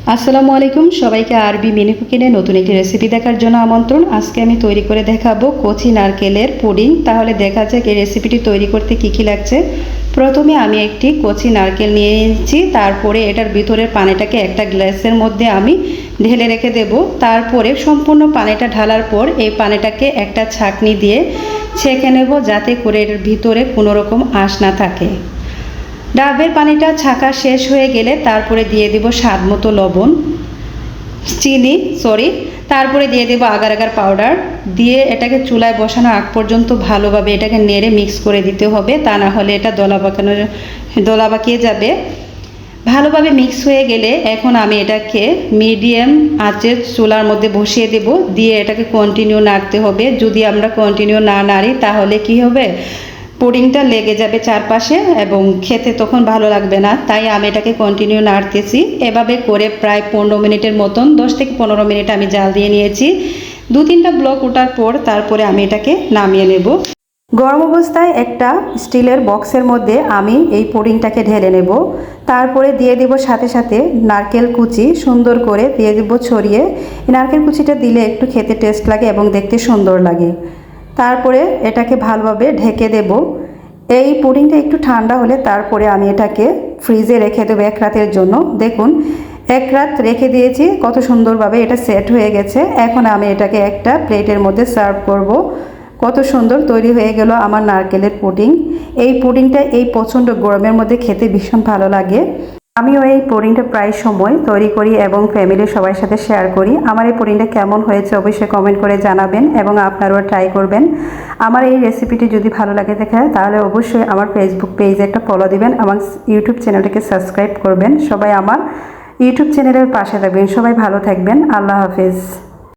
আসসালামু আলাইকুম, সবাইকে আরবি মিনি কুকিংয়ে নতুন একটি রেসিপি দেখার জন্য আমন্ত্রণ। আজকে আমি তৈরি করে দেখাবো কচি নারকেলের পুডিং। তাহলে দেখা যাক এই রেসিপিটি তৈরি করতে কি কি লাগছে। প্রথমে আমি একটি কচি নারকেল নিয়ে নিয়েছি, তারপরে এটার ভিতরের পানিটাকে একটা গ্লাসের মধ্যে আমি ঢেলে রেখে দেব। তারপরে সম্পূর্ণ পানিটা ঢালার পর এই পানিটাকে একটা ছাঁকনি দিয়ে ছেঁকে নেব, যাতে করে এটার ভিতরে কোনো রকম আঁশ না থাকে। ডাবের পানিটা ছাঁকা শেষ হয়ে গেলে তারপরে দিয়ে দেব স্বাদ মতো লবণ, তারপরে দিয়ে দেব আগার আগার পাউডার। দিয়ে এটাকে চুলায় বসানো আগ পর্যন্ত ভালোভাবে এটাকে নেড়ে মিক্স করে দিতে হবে, তা না হলে এটা দলা পাকিয়ে যাবে। ভালোভাবে মিক্স হয়ে গেলে এখন আমি এটাকে মিডিয়াম আঁচে চুলার মধ্যে বসিয়ে দেব। দিয়ে এটাকে কন্টিনিউ নাড়তে হবে। যদি আমরা কন্টিনিউ না নাড়ি তাহলে কি হবে, পুডিংটা লেগে যাবে চারপাশে এবং খেতে তখন ভালো লাগবে না। তাই আমি এটাকে কন্টিনিউ নাড়তেছি। এভাবে করে প্রায় 15 মিনিটের মতন, 10 থেকে 15 মিনিট আমি জাল দিয়ে নিয়েছি। 2-3টা ব্লক ওঠার পর তারপরে আমি এটাকে নামিয়ে নেব। গরম অবস্থায় একটা স্টিলের বক্সের মধ্যে আমি এই পুডিংটাকে ঢেলে নেব। তারপরে দিয়ে দেব সাথে সাথে নারকেল কুচি, সুন্দর করে দিয়ে দেব ছড়িয়ে। নারকেল কুচিটা দিলে একটু খেতে টেস্ট লাগে এবং দেখতে সুন্দর লাগে। তারপরে এটাকে ভালোভাবে ঢেকে দেব। এই পুডিংটা একটু ঠান্ডা হলে তারপরে আমি এটাকে ফ্রিজে রেখে দেবো 1 রাতের জন্য। দেখুন 1 রাত রেখে দিয়েছি, কত সুন্দরভাবে এটা সেট হয়ে গেছে। এখন আমি এটাকে একটা প্লেটের মধ্যে সার্ভ করব। কত সুন্দর তৈরি হয়ে গেল আমার নারকেলের পুডিং। এই পুডিংটা এই প্রচণ্ড গরমের মধ্যে খেতে ভীষণ ভালো লাগে। আমিও এই পুডিংটা প্রায় সময় তৈরি করি এবং ফ্যামিলির সবার সাথে শেয়ার করি। আমার এই পুডিংটা কেমন হয়েছে অবশ্যই কমেন্ট করে জানাবেন এবং আপনারাও ট্রাই করবেন। আমার এই রেসিপিটি যদি ভালো লাগে থাকে তাহলে অবশ্যই আমার ফেসবুক পেজে একটা ফলো দিবেন, আমার ইউটিউব চ্যানেলটাকে সাবস্ক্রাইব করবেন। সবাই আমার ইউটিউব চ্যানেলের পাশে থাকবেন। সবাই ভালো থাকবেন। আল্লাহ হাফেজ।